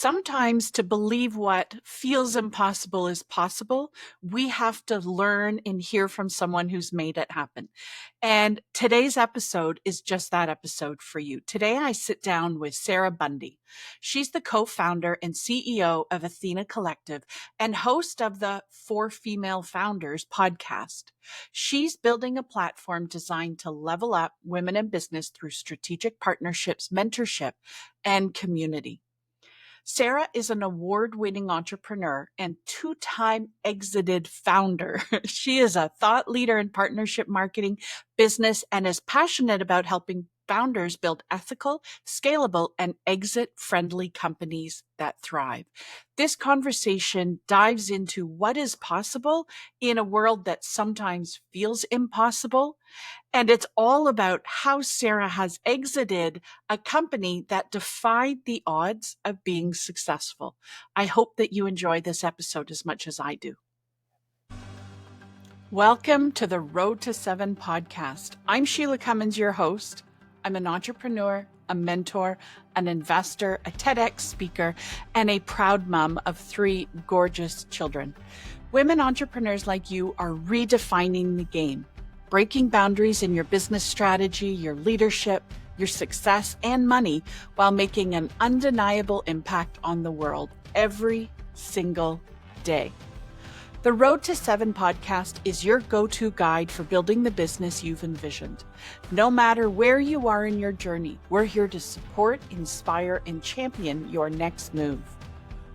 Sometimes to believe what feels impossible is possible, we have to learn and hear from someone who's made it happen. And today's episode is just that episode for you. Today, I sit down with Sarah Bundy. She's the co-founder and CEO of Athena Collective and host of the For Female Founders podcast. She's building a platform designed to level up women in business through strategic partnerships, mentorship, and community. Sarah is an award-winning entrepreneur and two-time exited founder. She is a thought leader in partnership marketing, business, and is passionate about helping founders build ethical, scalable, and exit-friendly companies that thrive. This conversation dives into what is possible in a world that sometimes feels impossible. And it's all about how Sarah has exited a company that defied the odds of being successful. I hope that you enjoy this episode as much as I do. Welcome to the Road to Seven podcast. I'm Sheila Cummins, your host. I'm an entrepreneur, a mentor, an investor, a TEDx speaker, and a proud mom of 3 gorgeous children. Women entrepreneurs like you are redefining the game, breaking boundaries in your business strategy, your leadership, your success, and money while making an undeniable impact on the world every single day. The Road to Seven podcast is your go-to guide for building the business you've envisioned. No matter where you are in your journey, we're here to support, inspire, and champion your next move.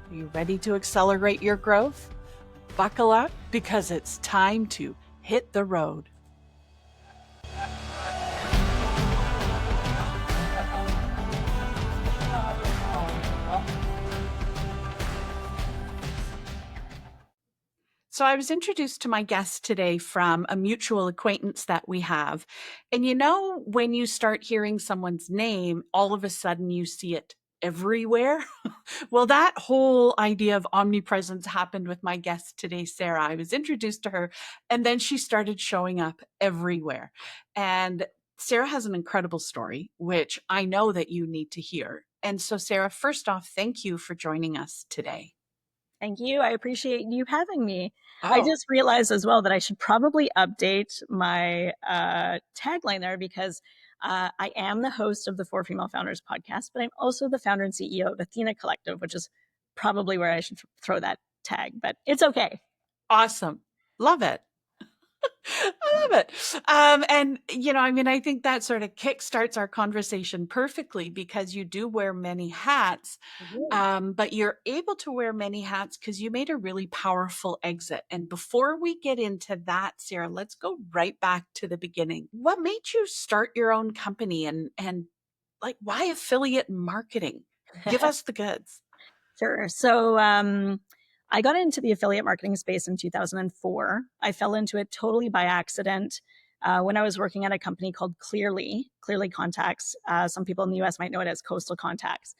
Are you ready to accelerate your growth? Buckle up because it's time to hit the road. So I was introduced to my guest today from a mutual acquaintance that we have. And you know, when you start hearing someone's name, all of a sudden you see it everywhere. Well, that whole idea of omnipresence happened with my guest today, Sarah. I was introduced to her and then she started showing up everywhere. And Sarah has an incredible story, which I know that you need to hear. And so, Sarah, first off, thank you for joining us today. Thank you. I appreciate you having me. I Oh, just realized as well that I should probably update my tagline there because I am the host of the For Female Founders podcast, but I'm also the founder and CEO of Athena Collective, which is probably where I should throw that tag, but it's okay. awesome. Love it. I love it. And, you know, I mean, I think that sort of kickstarts our conversation perfectly because you do wear many hats, but you're able to wear many hats because you made a really powerful exit. And before we get into that, Sarah, let's go right back to the beginning. What made you start your own company and like why affiliate marketing? Give us the goods. Sure. So I got into the affiliate marketing space in 2004. I fell into it totally by accident when I was working at a company called Clearly Contacts. Some people in the US might know it as Coastal Contacts.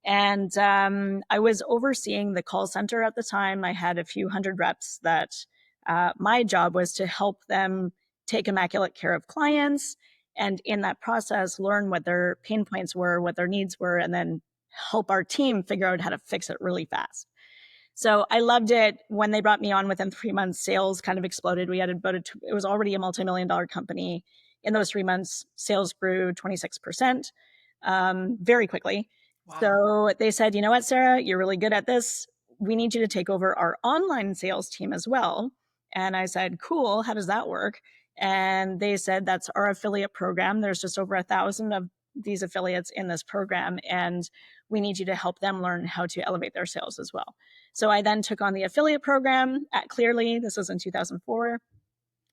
And I was overseeing the call center at the time. I had a few hundred reps that my job was to help them take immaculate care of clients. And in that process, learn what their pain points were, what their needs were, and then help our team figure out how to fix it really fast. So I loved it. When they brought me on, within 3 months, sales kind of exploded. We had it was already a multi-million-dollar company. In those 3 months, sales grew 26% very quickly. Wow. So they said, you know what, Sarah, you're really good at this. We need you to take over our online sales team as well. And I said, cool. How does that work? And they said, that's our affiliate program. There's just over 1,000 of these affiliates in this program, and we need you to help them learn how to elevate their sales as well. So I then took on the affiliate program at Clearly. This was in 2004.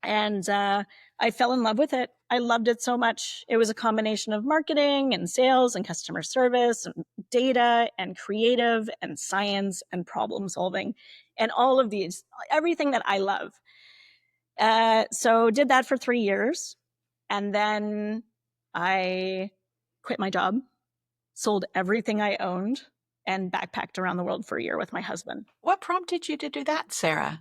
And I fell in love with it. I loved it so much. It was a combination of marketing and sales and customer service and data and creative and science and problem solving and all of these, everything that I love. So did that for 3 years. And then I quit my job, sold everything I owned, and backpacked around the world for a year with my husband. What prompted you to do that, Sarah?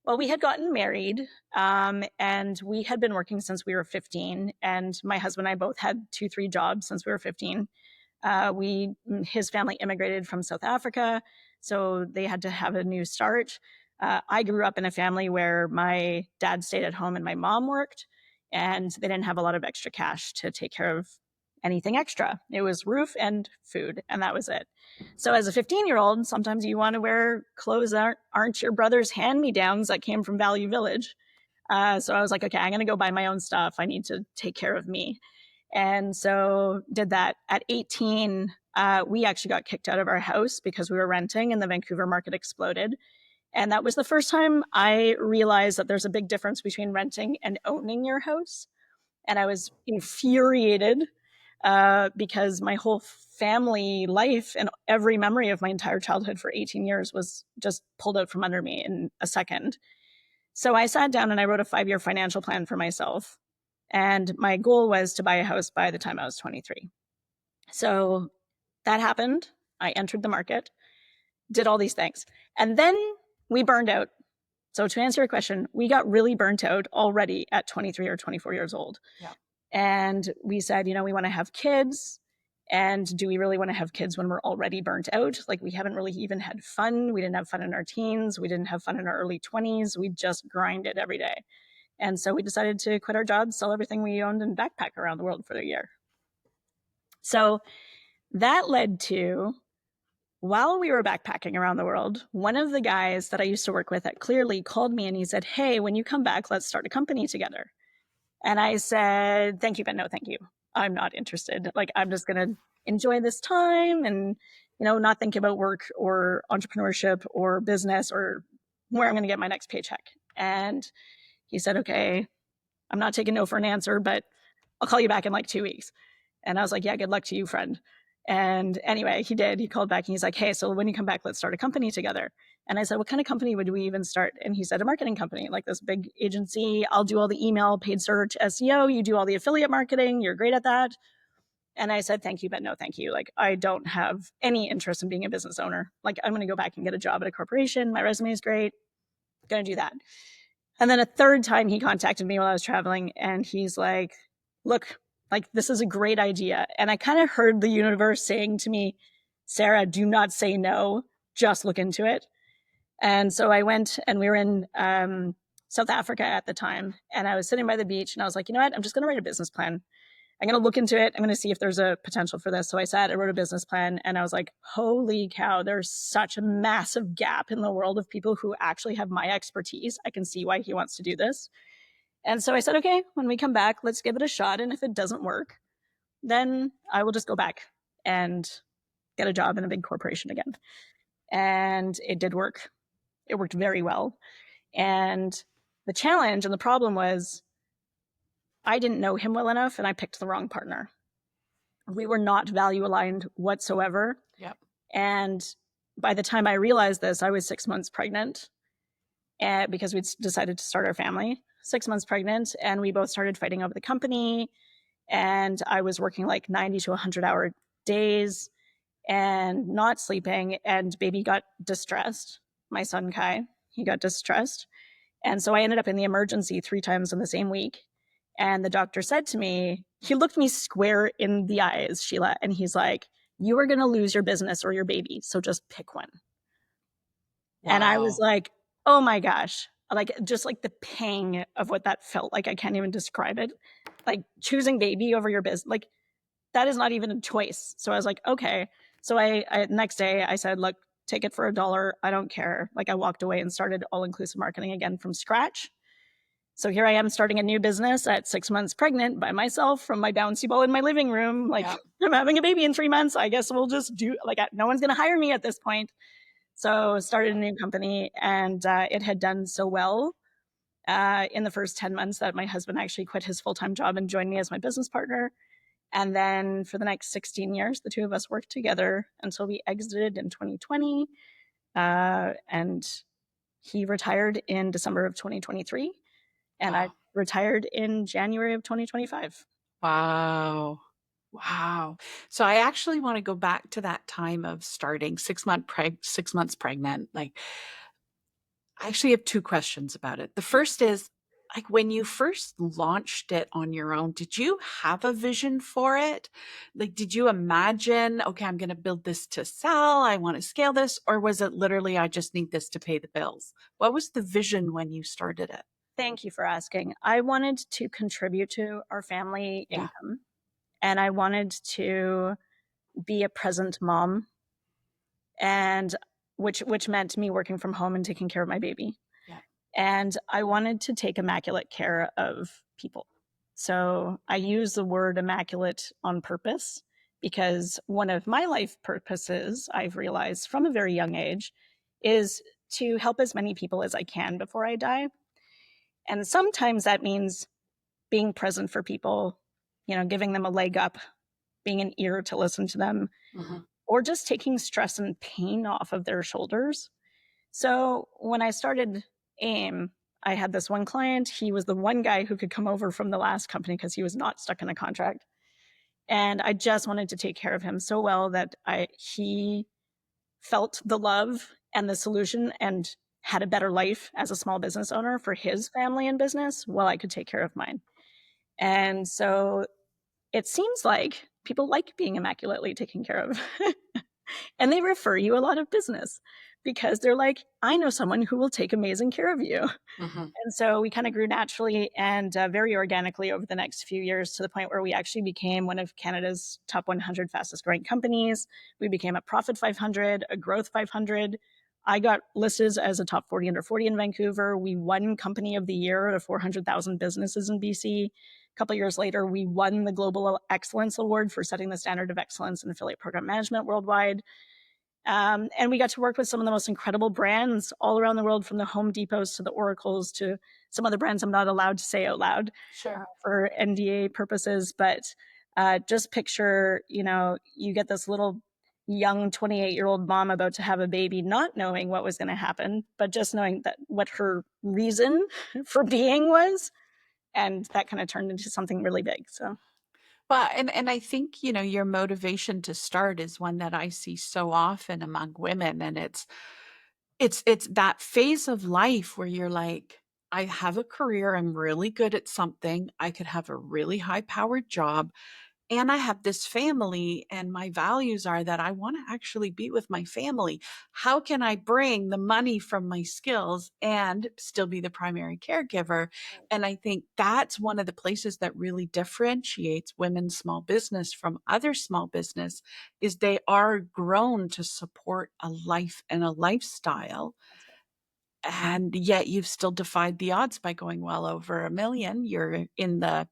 Well, we had gotten married, and we had been working since we were 15. And my husband and I both had 2-3 jobs since we were 15. His family immigrated from South Africa, so they had to have a new start. I grew up in a family where my dad stayed at home and my mom worked, and they didn't have a lot of extra cash to take care of anything extra. It was roof and food, and that was it. So as a 15-year-old, sometimes you want to wear clothes that aren't your brother's hand-me-downs that came from Value Village. So I was like, okay, I'm going to go buy my own stuff. I need to take care of me. And so did that. At 18, we actually got kicked out of our house because we were renting and the Vancouver market exploded. And that was the first time I realized that there's a big difference between renting and owning your house. And I was infuriated because my whole family life and every memory of my entire childhood for 18 years was just pulled out from under me in a second. So I sat down and I wrote a 5-year financial plan for myself. And my goal was to buy a house by the time I was 23. So that happened. I entered the market, did all these things. And then we burned out. So to answer your question, we got really burnt out already at 23 or 24 years old. Yeah. And we said, we want to have kids. And do we really want to have kids when we're already burnt out? Like, we haven't really even had fun. We didn't have fun in our teens. We didn't have fun in our early 20s. We just grinded every day. And so we decided to quit our jobs, sell everything we owned, and backpack around the world for a year. So that led to, while we were backpacking around the world, one of the guys that I used to work with at Clearly called me and he said, hey, when you come back, let's start a company together. And I said, thank you, but no, thank you. I'm not interested. Like, I'm just going to enjoy this time and, not think about work or entrepreneurship or business or where I'm going to get my next paycheck. And he said, okay, I'm not taking no for an answer, but I'll call you back in like 2 weeks. And I was like, yeah, good luck to you, friend. And anyway, he did. He called back and he's like, hey, so when you come back, let's start a company together. And I said, what kind of company would we even start? And he said, a marketing company, like this big agency. I'll do all the email, paid search, SEO. You do all the affiliate marketing. You're great at that. And I said, thank you, but no, thank you. Like, I don't have any interest in being a business owner. Like, I'm going to go back and get a job at a corporation. My resume is great. Going to do that. And then a third time he contacted me while I was traveling and he's like, look, like, this is a great idea. And I kind of heard the universe saying to me, Sarah, do not say no, just look into it. And so I went and we were in South Africa at the time. And I was sitting by the beach and I was like, you know what? I'm just going to write a business plan. I'm going to look into it. I'm going to see if there's a potential for this. So I sat, I wrote a business plan and I was like, holy cow, there's such a massive gap in the world of people who actually have my expertise. I can see why he wants to do this. And so I said, okay, when we come back, let's give it a shot. And if it doesn't work, then I will just go back and get a job in a big corporation again. And it did work. It worked very well. And the challenge and the problem was I didn't know him well enough and I picked the wrong partner. We were not value aligned whatsoever. Yep. And by the time I realized this, I was 6 months pregnant because we'd decided to start our family. 6 months pregnant, and we both started fighting over the company. And I was working like 90 to 100-hour days and not sleeping. And baby got distressed. My son, Kai, he got distressed. And so I ended up in the emergency 3 times in the same week. And the doctor said to me, he looked me square in the eyes, Sheila, and he's like, you are going to lose your business or your baby. So just pick one. Wow. And I was like, oh my gosh, like, just like the pang of what that felt like. I can't even describe it. Like, choosing baby over your business, like, that is not even a choice. So I was like, okay. So I next day I said, look, take it for $1. I don't care. Like, I walked away and started all-inclusive marketing again from scratch. So here I am starting a new business at 6 months pregnant by myself from my bouncy ball in my living room. Like, I'm having a baby in 3 months. I guess we'll just do, like, no one's going to hire me at this point. So started a new company, and it had done so well in the first 10 months that my husband actually quit his full-time job and joined me as my business partner. And then for the next 16 years, the two of us worked together until we exited in 2020. And he retired in December of 2023. And I retired in January of 2025. Wow. Wow. So I actually want to go back to that time of starting 6 months pregnant. Like, I actually have 2 questions about it. The first is, like when you first launched it on your own, did you have a vision for it? Like, did you imagine, okay, I'm going to build this to sell, I want to scale this? Or was it literally, I just need this to pay the bills? What was the vision when you started it? Thank you for asking. I wanted to contribute to our family Yeah. income, and I wanted to be a present mom, and which meant me working from home and taking care of my baby. Yeah. And I wanted to take immaculate care of people. So I use the word immaculate on purpose because one of my life purposes, I've realized from a very young age, is to help as many people as I can before I die. And sometimes that means being present for people, giving them a leg up, being an ear to listen to them, Mhm. or just taking stress and pain off of their shoulders. So when I started AIM, I had this one client. He was the one guy who could come over from the last company because he was not stuck in a contract. And I just wanted to take care of him so well that he felt the love and the solution and had a better life as a small business owner for his family and business while I could take care of mine. And so it seems like people like being immaculately taken care of. And they refer you a lot of business because they're like, I know someone who will take amazing care of you. Mhm. And so we kind of grew naturally and very organically over the next few years to the point where we actually became one of Canada's top 100 fastest growing companies. We became a Profit 500, a Growth 500. I got listed as a top 40 under 40 in Vancouver. We won Company of the Year of 400,000 businesses in BC. A couple of years later, we won the Global Excellence Award for setting the standard of excellence in affiliate program management worldwide. And we got to work with some of the most incredible brands all around the world, from the Home Depots to the Oracles to some other brands I'm not allowed to say out loud Sure. for NDA purposes. But just picture, you get this little young 28-year-old mom about to have a baby, not knowing what was going to happen, but just knowing that what her reason for being was. And that kind of turned into something really big. So, Well, and I think, your motivation to start is one that I see so often among women, and it's that phase of life where you're like, I have a career, I'm really good at something, I could have a really high-powered job, and I have this family, and my values are that I want to actually be with my family. How can I bring the money from my skills and still be the primary caregiver? And I think that's one of the places that really differentiates women's small business from other small business is they are grown to support a life and a lifestyle, and yet you've still defied the odds by going well over a million. You're in the,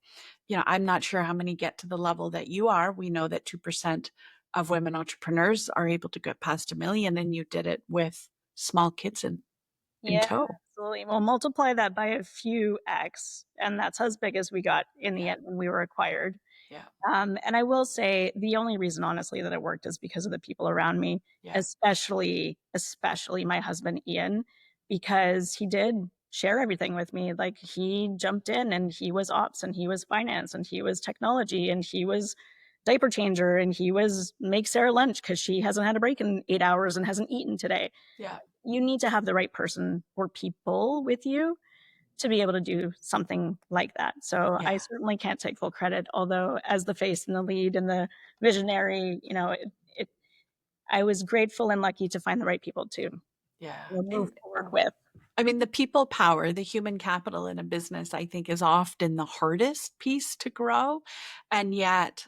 I'm not sure how many get to the level that you are. We know that 2% of women entrepreneurs are able to get past a million, and you did it with small kids in yeah, tow. absolutely. We'll multiply that by a few X, and that's as big as we got in the Yeah. end when we were acquired. Yeah. And I will say the only reason, honestly, that it worked is because of the people around me, Yeah. especially my husband, Ian, because he did share everything with me. Like he jumped in and he was ops and he was finance and he was technology and he was diaper changer and he was make Sarah lunch because she hasn't had a break in 8 hours and hasn't eaten today. Yeah. You need to have the right person or people with you to be able to do something like that. So I Yeah. certainly can't take full credit, although as the face and the lead and the visionary, I was grateful and lucky to find the right people to Yeah. move And forward with. I mean, the people power, the human capital in a business, I think, is often the hardest piece to grow. And yet,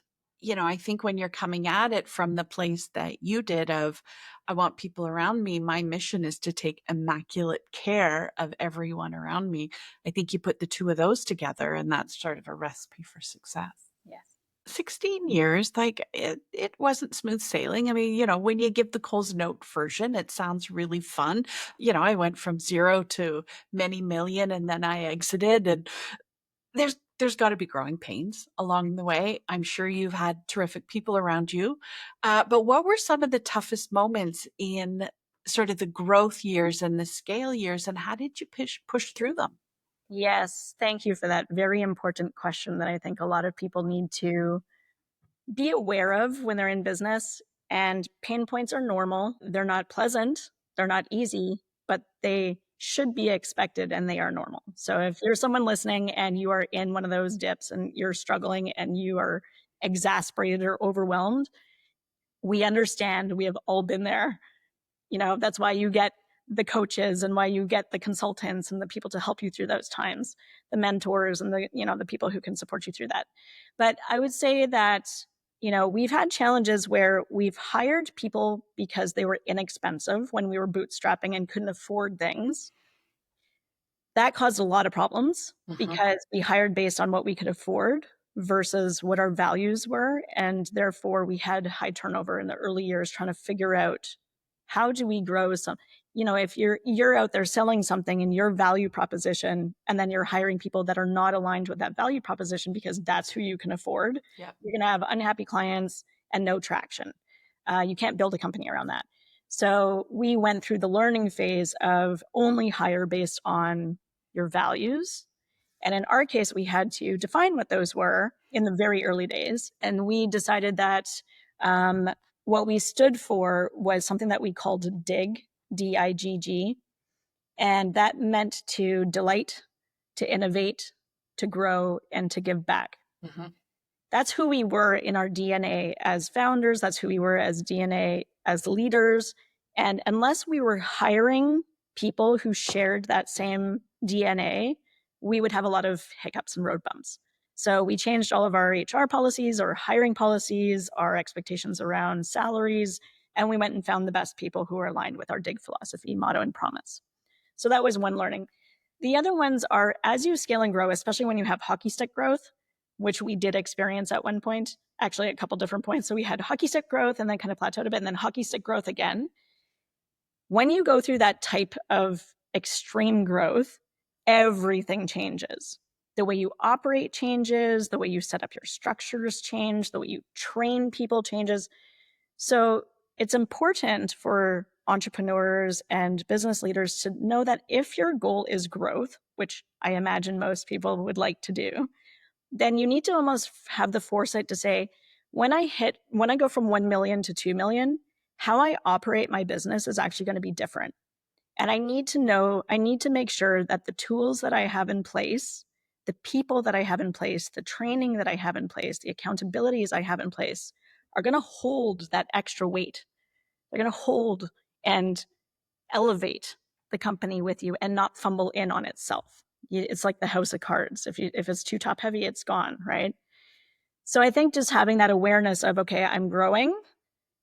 I think when you're coming at it from the place that you did of, I want people around me, my mission is to take immaculate care of everyone around me. I think you put the two of those together, and that's sort of a recipe for success. Yes. 16 years, like it wasn't smooth sailing. I mean, when you give the Coles Note version, it sounds really fun. I went from 0 to many million, and then I exited, and there's got to be growing pains along the way. I'm sure you've had terrific people around you. But what were some of the toughest moments in sort of the growth years and the scale years, and how did you push through them? Yes. Thank you for that very important question that I think a lot of people need to be aware of when they're in business. And pain points are normal. They're not pleasant. They're not easy, but they should be expected and they are normal. So if there's someone listening and you are in one of those dips and you're struggling and you are exasperated or overwhelmed, we understand. We have all been there. That's why you get the coaches and why you get the consultants and the people to help you through those times, the mentors and the people who can support you through that. But I would say that, we've had challenges where we've hired people because they were inexpensive when we were bootstrapping and couldn't afford things. That caused a lot of problems because we hired based on what we could afford versus what our values were. And therefore, we had high turnover in the early years trying to figure out how do we grow some. If you're out there selling something in your value proposition, and then you're hiring people that are not aligned with that value proposition because that's who you can afford, Yeah. you're going to have unhappy clients and no traction. You can't build a company around that. So we went through the learning phase of only hire based on your values. And in our case, we had to define what those were in the very early days. And we decided that what we stood for was something that we called DIGG, DIGG. And that meant to delight, to innovate, to grow, and to give back. Mm-hmm. That's who we were in our DNA as founders. That's who we were as DNA as leaders. And unless we were hiring people who shared that same DNA, we would have a lot of hiccups and road bumps. So we changed all of our HR policies, our hiring policies, our expectations around salaries, and we went and found the best people who are aligned with our DIG philosophy, motto, and promise. So that was one learning. The other ones are as you scale and grow, especially when you have hockey stick growth, which we did experience at one point, actually a couple different points. So we had hockey stick growth and then kind of plateaued a bit and then hockey stick growth again. When you go through that type of extreme growth, everything changes. The way you operate changes, the way you set up your structures change, the way you train people changes. So it's important for entrepreneurs and business leaders to know that if your goal is growth, which I imagine most people would like to do, then you need to almost have the foresight to say, when I go from 1 million to 2 million, how I operate my business is actually going to be different. And I need to make sure that the tools that I have in place, the people that I have in place, the training that I have in place, the accountabilities I have in place are going to hold that extra weight. They're going to hold and elevate the company with you and not fumble in on itself. It's like the house of cards. If it's too top heavy, it's gone, right? So I think just having that awareness of, okay, I'm growing.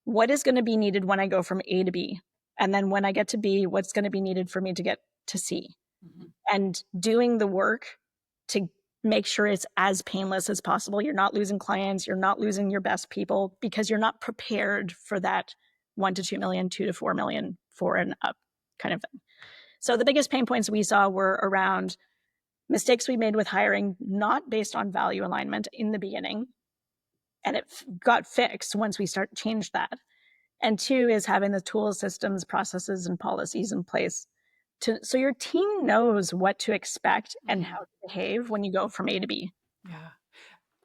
What is going to be needed when I go from A to B? And then when I get to B, what's going to be needed for me to get to C? Mm-hmm. And doing the work to make sure it's as painless as possible. You're not losing clients. You're not losing your best people because you're not prepared for that 1 to 2 million, 2 to 4 million, 4 and up kind of thing. So the biggest pain points we saw were around mistakes we made with hiring, not based on value alignment in the beginning. And it got fixed once we changed that. And 2 is having the tools, systems, processes, and policies in place so your team knows what to expect and how to behave when you go from A to B. Yeah.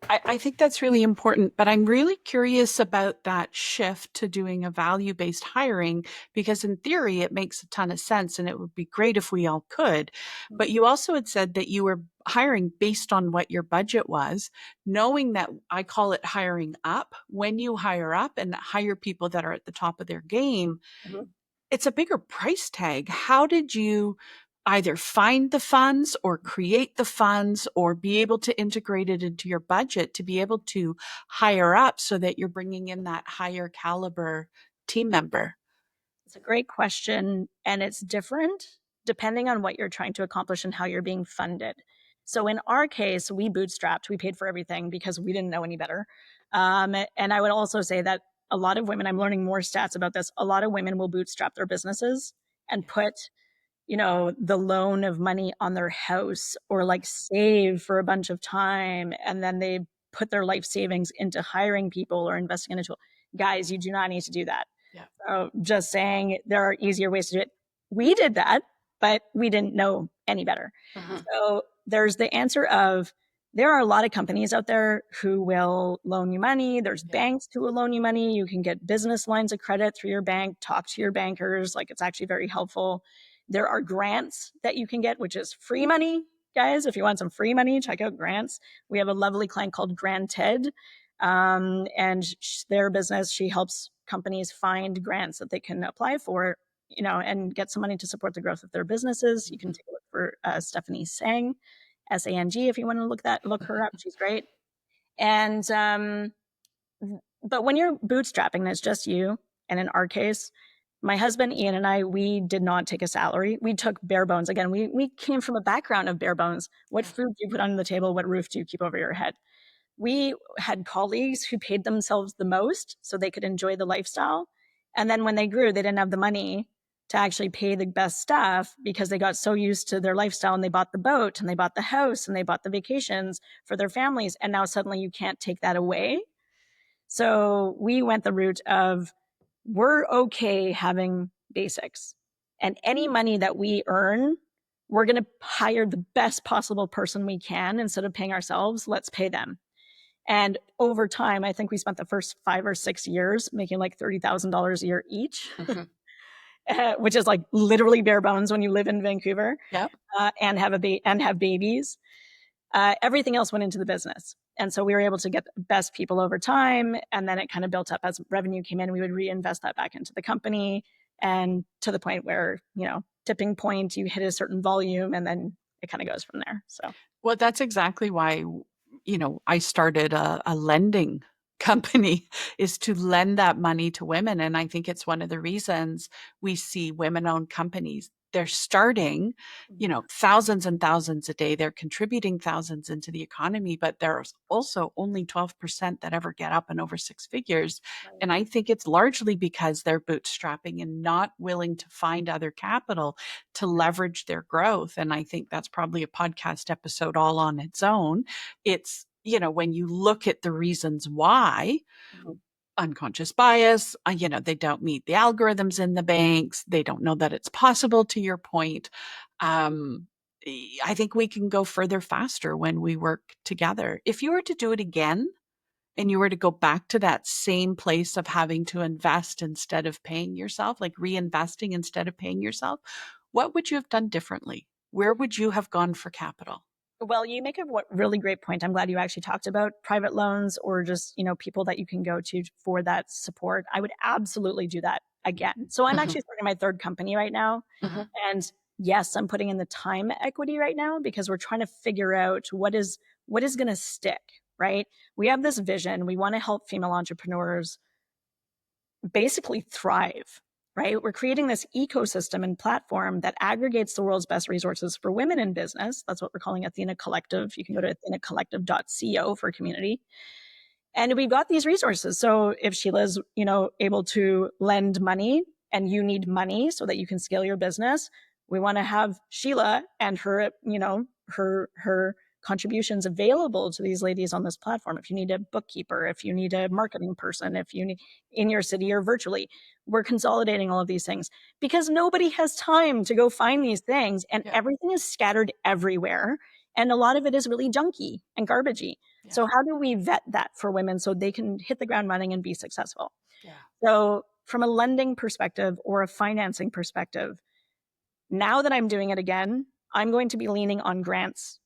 I think that's really important, but I'm really curious about that shift to doing a value-based hiring, because in theory, it makes a ton of sense and it would be great if we all could. But you also had said that you were hiring based on what your budget was, knowing that I call it hiring up. When you hire up and hire people that are at the top of their game, it's a bigger price tag. How did you either find the funds or create the funds or be able to integrate it into your budget to be able to hire up so that you're bringing in that higher caliber team member? It's a great question, and it's different depending on what you're trying to accomplish and how you're being funded. So in our case, we bootstrapped. We paid for everything because we didn't know any better. And I would also say that a lot of women, I'm learning more stats about this, a lot of women will bootstrap their businesses and put the loan of money on their house or like save for a bunch of time. And then they put their life savings into hiring people or investing in a tool. Guys, you do not need to do that. Yeah. So just saying there are easier ways to do it. We did that, but we didn't know any better. So there's the answer of there are a lot of companies out there who will loan you money. There's banks who will loan you money. You can get business lines of credit through your bank, talk to your bankers. Like, it's actually very helpful. There are grants that you can get, which is free money, guys. If you want some free money, check out grants. We have a lovely client called Granted, and their business, she helps companies find grants that they can apply for, and get some money to support the growth of their businesses. You can take a look for Stephanie Sang, Sang, if you want to look her up. She's great. And but when you're bootstrapping and it's just you, and in our case, my husband Ian and I, we did not take a salary. We took bare bones. Again, we came from a background of bare bones. What food do you put on the table? What roof do you keep over your head? We had colleagues who paid themselves the most so they could enjoy the lifestyle. And then when they grew, they didn't have the money to actually pay the best staff because they got so used to their lifestyle, and they bought the boat and they bought the house and they bought the vacations for their families. And now suddenly you can't take that away. So we went the route of, we're okay having basics, and any money that we earn, we're going to hire the best possible person we can. Instead of paying ourselves, let's pay them. And over time, I think we spent the first 5 or 6 years making like $30,000 a year each, which is like literally bare bones when you live in Vancouver. Yep. And have babies. Everything else went into the business. And so we were able to get the best people over time. And then it kind of built up as revenue came in. We would reinvest that back into the company, and to the point where, tipping point, you hit a certain volume, and then it kind of goes from there. So, well, that's exactly why, I started a lending company, is to lend that money to women. And I think it's one of the reasons we see women-owned companies. They're starting, thousands and thousands a day. They're contributing thousands into the economy, but there's also only 12% that ever get up and over 6 figures. right. And I think it's largely because they're bootstrapping and not willing to find other capital to leverage their growth. And I think that's probably a podcast episode all on its own. It's, when you look at the reasons why, unconscious bias, they don't meet the algorithms in the banks. They don't know that it's possible, to your point. I think we can go further faster when we work together. If you were to do it again and you were to go back to that same place of having to invest instead of paying yourself, like reinvesting instead of paying yourself, what would you have done differently? Where would you have gone for capital? Well, you make a really great point. I'm glad you actually talked about private loans, or just, people that you can go to for that support. I would absolutely do that again. So I'm actually starting my third company right now. And yes, I'm putting in the time equity right now because we're trying to figure out what is going to stick, right? We have this vision. We want to help female entrepreneurs basically thrive, right? We're creating this ecosystem and platform that aggregates the world's best resources for women in business. That's what we're calling Athena Collective. You can go to athenacollective.co for community. And we've got these resources. So if Sheila's, able to lend money and you need money so that you can scale your business, we want to have Sheila and her, her contributions available to these ladies on this platform. If you need a bookkeeper, if you need a marketing person, if you need in your city or virtually, we're consolidating all of these things because nobody has time to go find these things, and everything is scattered everywhere. And a lot of it is really junky and garbagey. Yeah. So how do we vet that for women so they can hit the ground running and be successful? Yeah. So from a lending perspective or a financing perspective, now that I'm doing it again, I'm going to be leaning on grants,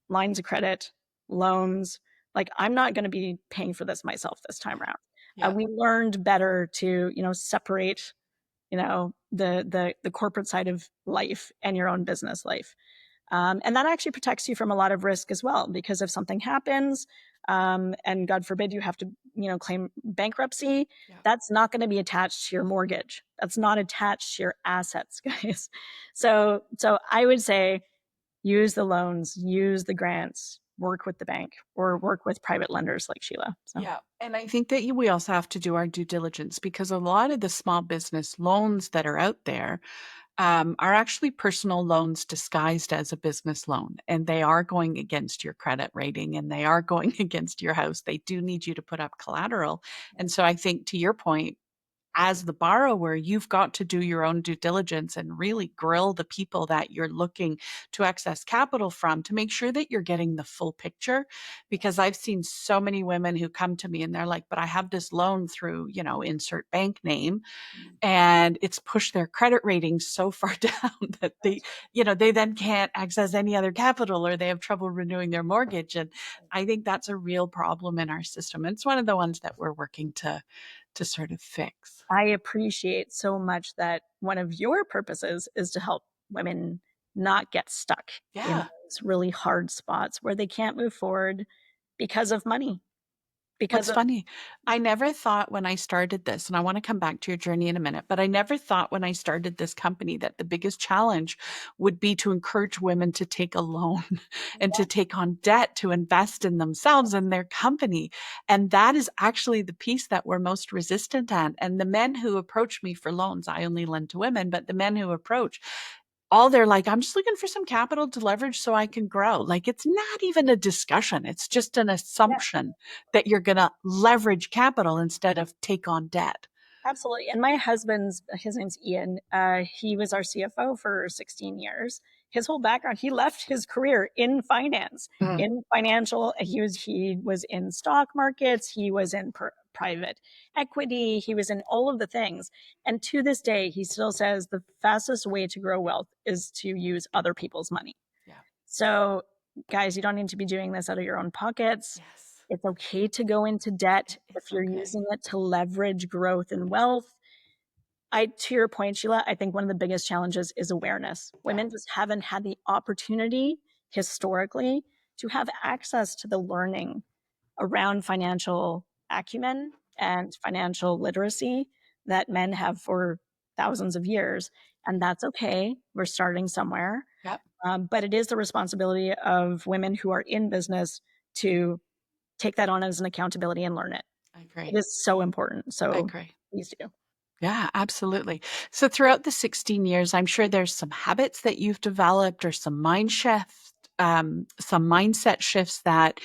lines of credit, loans. Like, I'm not going to be paying for this myself this time around. Yeah. We learned better to, separate, the corporate side of life and your own business life. And that actually protects you from a lot of risk as well, because if something happens, and God forbid you have to, claim bankruptcy, that's not going to be attached to your mortgage. That's not attached to your assets, guys. So I would say use the loans, use the grants, work with the bank, or work with private lenders like Sheila. So. Yeah. And I think that we also have to do our due diligence, because a lot of the small business loans that are out there are actually personal loans disguised as a business loan, and they are going against your credit rating, and they are going against your house. They do need you to put up collateral. And so I think, to your point, as the borrower, you've got to do your own due diligence and really grill the people that you're looking to access capital from to make sure that you're getting the full picture. Because I've seen so many women who come to me and they're like, but I have this loan through, insert bank name, and it's pushed their credit rating so far down that they then can't access any other capital, or they have trouble renewing their mortgage. And I think that's a real problem in our system. It's one of the ones that we're working to sort of fix. I appreciate so much that one of your purposes is to help women not get stuck in Yeah. those really hard spots where they can't move forward because of money, because What's of funny, I never thought when I started this, and I want to come back to your journey in a minute, but I never thought when I started this company that the biggest challenge would be to encourage women to take a loan and to take on debt to invest in themselves and their company. And that is actually the piece that we're most resistant at. And the men who approach me for loans, I only lend to women, but the men who approach, all they're like, I'm just looking for some capital to leverage so I can grow. Like, it's not even a discussion. It's just an yeah. assumption that you're going to leverage capital instead of take on debt. Absolutely. And my his name's Ian. He was our CFO for 16 years. His whole background, he left his career in finance, Mm. in financial. He was in stock markets. He was in private equity. He was in all of the things. And to this day, he still says the fastest way to grow wealth is to use other people's money. Yeah. So, guys, you don't need to be doing this out of your own pockets. Yes. It's okay to go into debt if It's you're okay. using it to leverage growth and wealth. To your point, Sheila, I think one of the biggest challenges is awareness. Yeah. Women just haven't had the opportunity historically to have access to the learning around financial acumen and financial literacy that men have for thousands of years. And that's okay. We're starting somewhere. Yep. But it is the responsibility of women who are in business to take that on as an accountability and learn it. I It agree. is so important. I So agree. please do. Yeah, absolutely. So throughout the 16 years, I'm sure there's some habits that you've developed or some mindset shifts that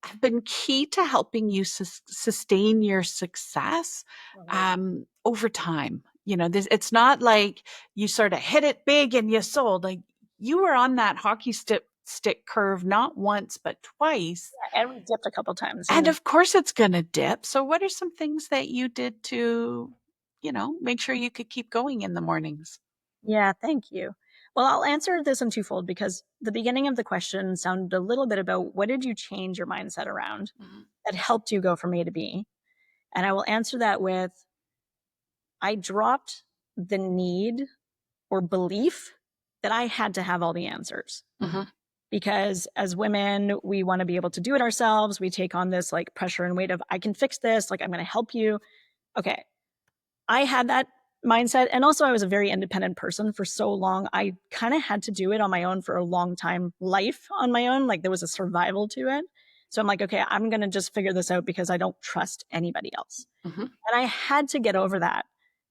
have been key to helping you sustain your success Mhm. over time. It's not like you sort of hit it big and you sold. Like, you were on that hockey stick curve not once but twice. And we dipped a couple times. And And of course it's going to dip. So what are some things that you did to, make sure you could keep going in the mornings? yeah, thank you. Well, I'll answer this in twofold because the beginning of the question sounded a little bit about what did you change your mindset around Mhm. that helped you go from A to B? And I will answer that with I dropped the need or belief that I had to have all the answers. Mhm. Because as women, we want to be able to do it ourselves. We take on this like pressure and weight of, I can fix this, like I'm going to help you. Okay, I had that mindset. And also, I was a very independent person for so long. I kind of had to do it on my own for a long time, life on my own. Like there was a survival to it. So I'm like, okay, I'm going to just figure this out because I don't trust anybody else. Mhm. And I had to get over that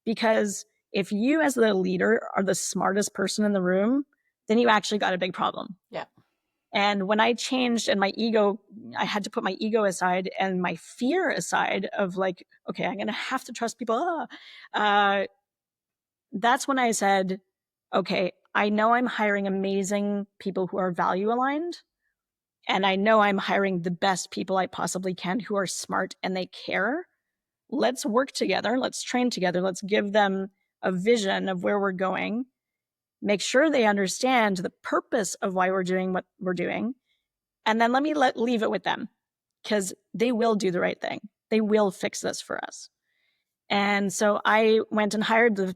because if you, as the leader, are the smartest person in the room, then you actually got a big problem. Yeah. And when I changed and my ego, I had to put my ego aside and my fear aside of like, okay, I'm going to have to trust people. That's when I said, okay, I know I'm hiring amazing people who are value aligned. And I know I'm hiring the best people I possibly can who are smart and they care. Let's work together. Let's train together. Let's give them a vision of where we're going. Make sure they understand the purpose of why we're doing what we're doing. And then let me leave it with them because they will do the right thing. They will fix this for us. And so I went and hired the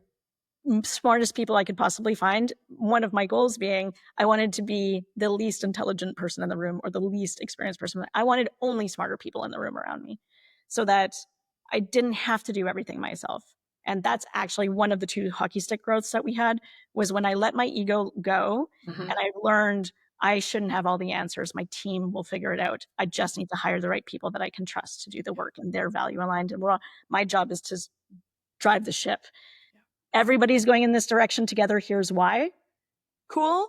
smartest people I could possibly find. One of my goals being I wanted to be the least intelligent person in the room or the least experienced person. I wanted only smarter people in the room around me so that I didn't have to do everything myself. And that's actually one of the two hockey stick growths that we had was when I let my ego go Mhm. and I learned I shouldn't have all the answers. My team will figure it out. I just need to hire the right people that I can trust to do the work and they're value aligned. And my job is to drive the ship. Everybody's going in this direction together. Here's why. Cool.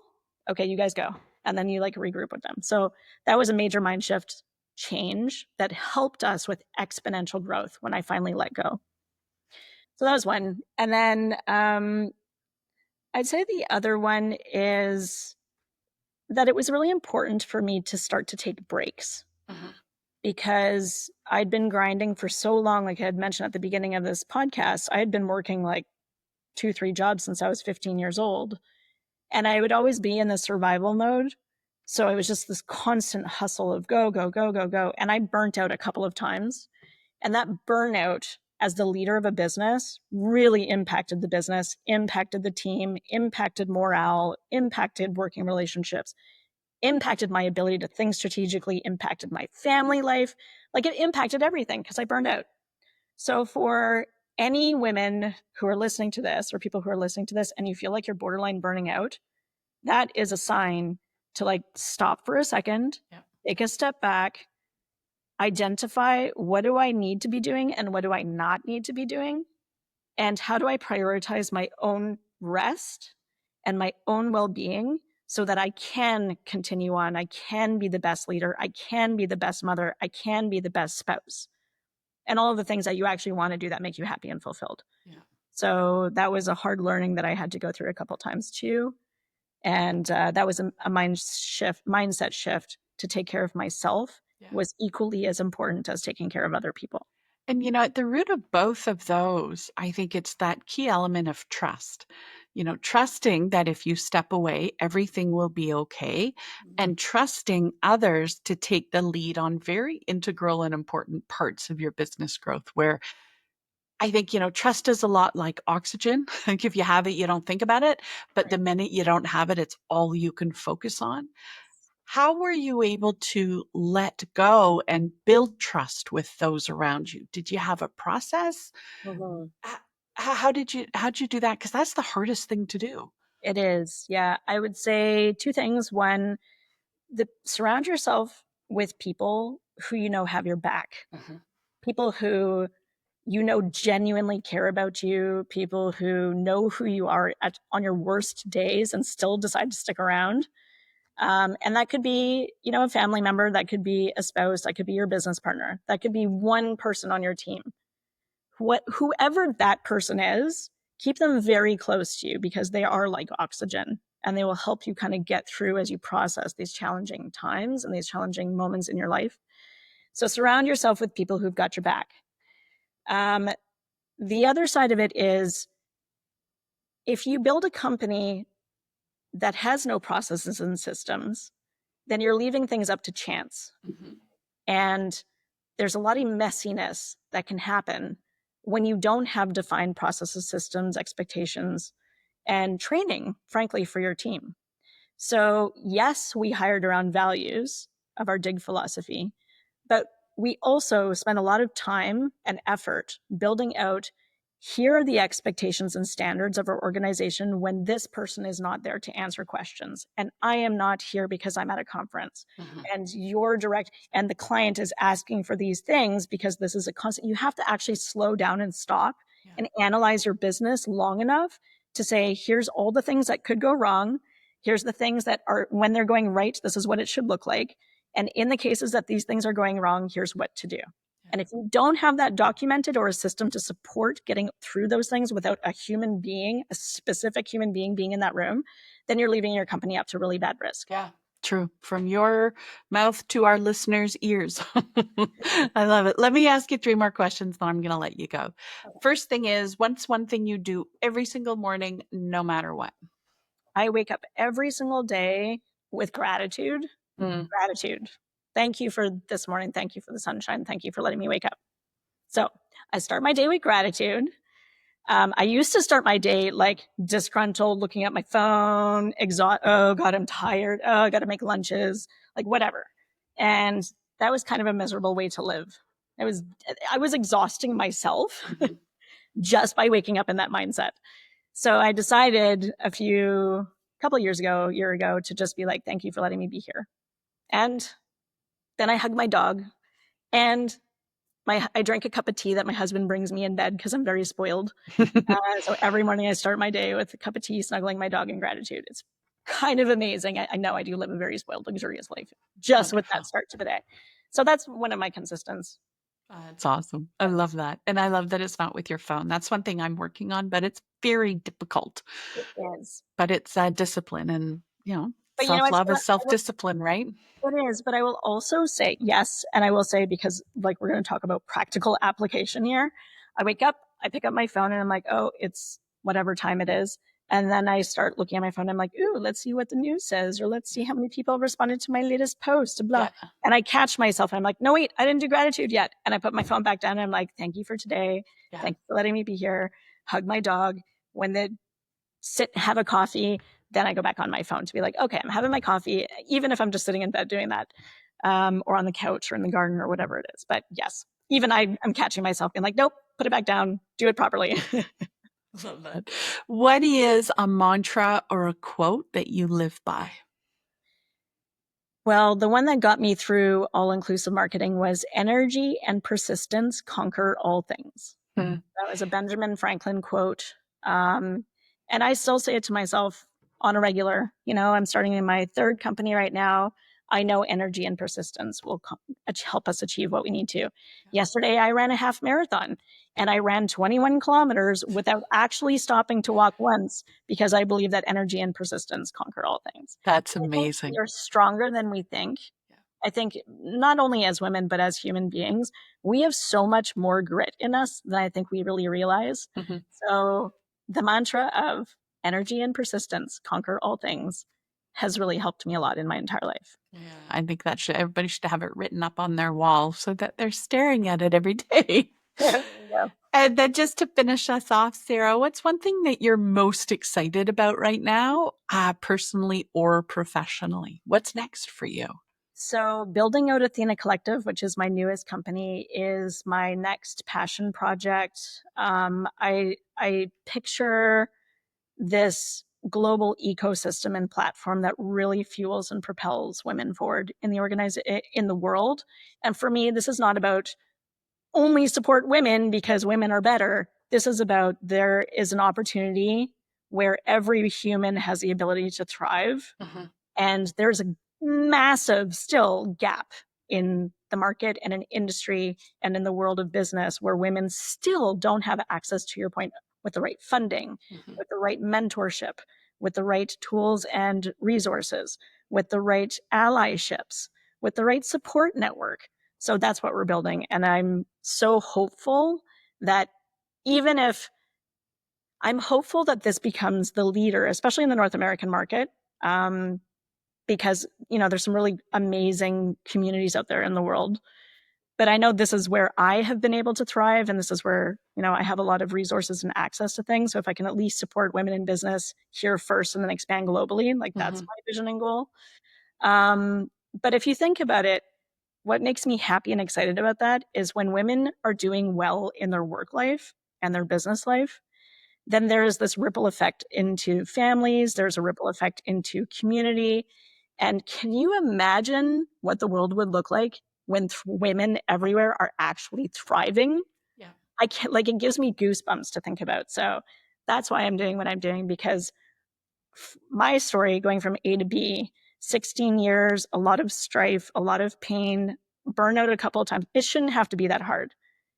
Okay, you guys go. And then you like regroup with them. So that was a major mind shift change that helped us with exponential growth when I finally let go. So that was one. And then I'd say the other one is that it was really important for me to start to take breaks Mhm. because I'd been grinding for so long. Like I had mentioned at the beginning of this podcast, I had been working like 2, 3 jobs since I was 15 years old. And I would always be in the survival mode. So it was just this constant hustle of go, go, go, go, go. And I burnt out a couple of times. And that burnout as the leader of a business really impacted the business, impacted the team, impacted morale, impacted working relationships, impacted my ability to think strategically, impacted my family life. Like it impacted everything because I burned out. So for any women who are listening to this or people who are listening to this and you feel like you're borderline burning out, that is a sign to like stop for a second, Yeah. take a step back, identify what do I need to be doing and what do I not need to be doing? And how do I prioritize my own rest and my own well being so that I can continue on? I can be the best leader. I can be the best mother. I can be the best spouse. And all of the things that you actually want to do that make you happy and fulfilled. Yeah. So that was a hard learning that I had to go through a couple times too. And that was a mindset shift to take care of myself Yeah. was equally as important as taking care of other people. And, at the root of both of those, I think it's that key element of trust. Trusting that if you step away, everything will be okay, and trusting others to take the lead on very integral and important parts of your business growth, where I think, trust is a lot like oxygen. Like if you have it, you don't think about it. But the Right. minute you don't have it, it's all you can focus on. How were you able to let go and build trust with those around you? Did you have a process? Mhm. H- how'd you do that? Because that's the hardest thing to do. It is. Yeah. I would say two things. One, surround yourself with people who you know have your back, Mhm. people who you know genuinely care about you, people who know who you are on your worst days and still decide to stick around. And that could be, a family member, that could be a spouse, that could be your business partner, that could be one person on your team. Whoever that person is, keep them very close to you because they are like oxygen and they will help you kind of get through as you process these challenging times and these challenging moments in your life. So surround yourself with people who've got your back. Um, the other side of it is if you build a company that has no processes and systems, then you're leaving things up to chance. Mhm. And there's a lot of messiness that can happen when you don't have defined processes, systems, expectations, and training, frankly, for your team. So, yes, we hired around values of our dig philosophy, but we also spent a lot of time and effort building out here are the expectations and standards of our organization when this person is not there to answer questions. And I am not here because I'm at a conference. Mhm. And you're direct, and the client is asking for these things because this is a constant. You have to actually slow down and stop Yeah. and analyze your business long enough to say, here's all the things that could go wrong. Here's the things that are, when they're going right, this is what it should look like. And in the cases that these things are going wrong, here's what to do. Yeah. And if you don't have that documented or a system to support getting through those things without a human being, a specific human being being in that room, then you're leaving your company up to really bad risk. Yeah. True. From your mouth to our listeners' ears. I love it. Let me ask you three more questions, then I'm going to let you go. First thing is, what's one thing you do every single morning, no matter what? I wake up every single day with gratitude. Mm. Gratitude. Thank you for this morning. Thank you for the sunshine. Thank you for letting me wake up. So I start my day with gratitude. I used to start my day like disgruntled, looking at my phone, oh God, I'm tired. Oh, I got to make lunches, like whatever. And that was kind of a miserable way to live. It was, I was exhausting myself Mhm. just by waking up in that mindset. So I decided couple of years ago, year ago, to just be like, thank you for letting me be here. And then I hug my dog and I drank a cup of tea that my husband brings me in bed because I'm very spoiled. So every morning I start my day with a cup of tea, snuggling my dog in gratitude. It's kind of amazing. I know I do live a very spoiled, luxurious life just with that Wonderful. start to the day. So that's one of my consistents. That's awesome. I love that. And I love that it's not with your phone. That's one thing I'm working on, but it's very difficult. It is. But it's discipline and, But you know what, self-love is Sarah? self-discipline, right? It is, but I will also say yes, and I will say, because like we're going to talk about practical application here. I wake up, I pick up my phone, and I'm like, oh, it's whatever time it is. And then I start looking at my phone. I'm like, ooh, let's see what the news says, or let's see how many people responded to my latest post, blah. Yeah. And I catch myself. I'm like, no, wait, I didn't do gratitude yet. And I put my phone back down. And I'm like, thank you for today. Yeah. Thank you for letting me be here. Hug my dog. When the sit, have a coffee, then I go back on my phone to be like, okay, I'm having my coffee, even if I'm just sitting in bed doing that, or on the couch or in the garden or whatever it is. But yes, even I'm catching myself being like, nope, put it back down, do it properly. Love that. What is a mantra or a quote that you live by? Well, the one that got me through all-inclusive marketing was energy and persistence conquer all things. That was a Benjamin Franklin quote. And I still say it to myself on a regular. I'm starting in my third company right now. I know energy and persistence will help us achieve what we need to. Yesterday, I ran a half marathon and I ran 21 kilometers without actually stopping to walk once, because I believe that energy and persistence conquer all things. That's I think amazing. we are stronger than we think. I think not only as women, but as human beings, we have so much more grit in us than I think we really realize. Mm-hmm. So the mantra of energy and persistence conquer all things has really helped me a lot in my entire life. Yeah, I think that everybody should have it written up on their wall so that they're staring at it every day. Yeah. And then just to finish us off, Sarah, what's one thing that you're most excited about right now, personally or professionally? What's next for you? So building out Athena Collective, which is my newest company, is my next passion project. I picture this global ecosystem and platform that really fuels and propels women forward in the world. And for me, this is not about only support women because women are better. This is about there is an opportunity where every human has the ability to thrive. Mm-hmm. And there's a massive still gap in the market and in industry and in the world of business where women still don't have access, to your point, with the right funding, mm-hmm. with the right mentorship, with the right tools and resources, with the right allyships, with the right support network. So that's what we're building. And I'm so hopeful that I'm hopeful that this becomes the leader, especially in the North American market, because, there's some really amazing communities out there in the world. But I know this is where I have been able to thrive. And this is where, I have a lot of resources and access to things. So if I can at least support women in business here first and then expand globally, like mm-hmm. that's my vision and goal. But if you think about it, what makes me happy and excited about that is when women are doing well in their work life and their business life, then there is this ripple effect into families. There's a ripple effect into community. And can you imagine what the world would look like when women everywhere are actually thriving? Yeah. It gives me goosebumps to think about. So that's why I'm doing what I'm doing, because my story going from A to B, 16 years, a lot of strife, a lot of pain, burnout a couple of times. It shouldn't have to be that hard.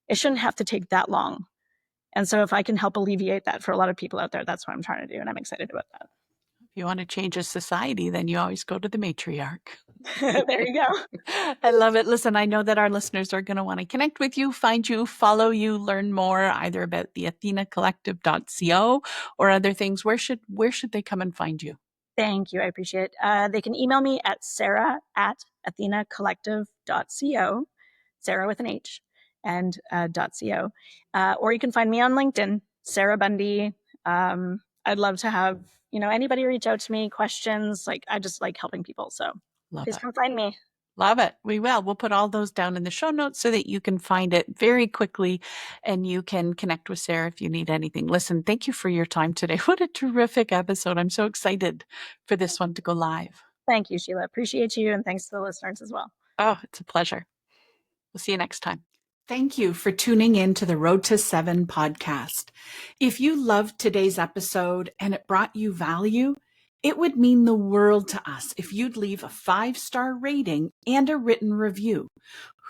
It shouldn't have to take that long. And so if I can help alleviate that for a lot of people out there, that's what I'm trying to do. And I'm excited about that. If you want to change a society, then you always go to the matriarch. There you go. I love it. Listen, I know that our listeners are going to want to connect with you, find you, follow you, learn more either about the athenacollective.co or other things. Where should they come and find you? Thank you. I appreciate it. They can email me at sarah@athenacollective.co, Sarah with an H, and .co. Or you can find me on LinkedIn, Sarah Bundy. I'd love to have, anybody reach out to me, questions. I just like helping people. So please come find me. Love it. We will. We'll put all those down in the show notes so that you can find it very quickly and you can connect with Sarah if you need anything. Listen, thank you for your time today. What a terrific episode. I'm so excited for this one to go live. Thank you, Sheila. Appreciate you. And thanks to the listeners as well. Oh, it's a pleasure. We'll see you next time. Thank you for tuning in to the Road to 7 podcast. If you loved today's episode and it brought you value, it would mean the world to us if you'd leave a 5-star rating and a written review.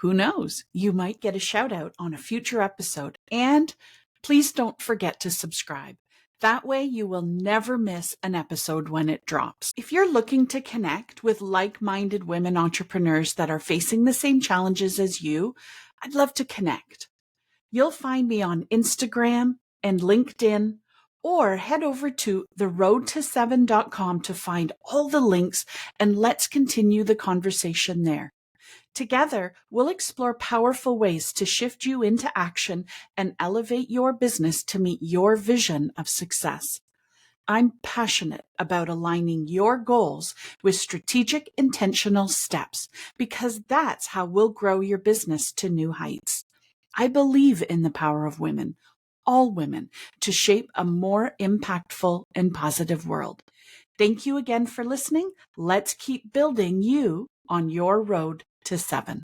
Who knows? You might get a shout out on a future episode. And please don't forget to subscribe. That way you will never miss an episode when it drops. If you're looking to connect with like-minded women entrepreneurs that are facing the same challenges as you, I'd love to connect. You'll find me on Instagram and LinkedIn, or head over to theroadto7.com to find all the links, and let's continue the conversation there. Together, we'll explore powerful ways to shift you into action and elevate your business to meet your vision of success. I'm passionate about aligning your goals with strategic, intentional steps, because that's how we'll grow your business to new heights. I believe in the power of women, all women, to shape a more impactful and positive world. Thank you again for listening. Let's keep building you on your road to 7.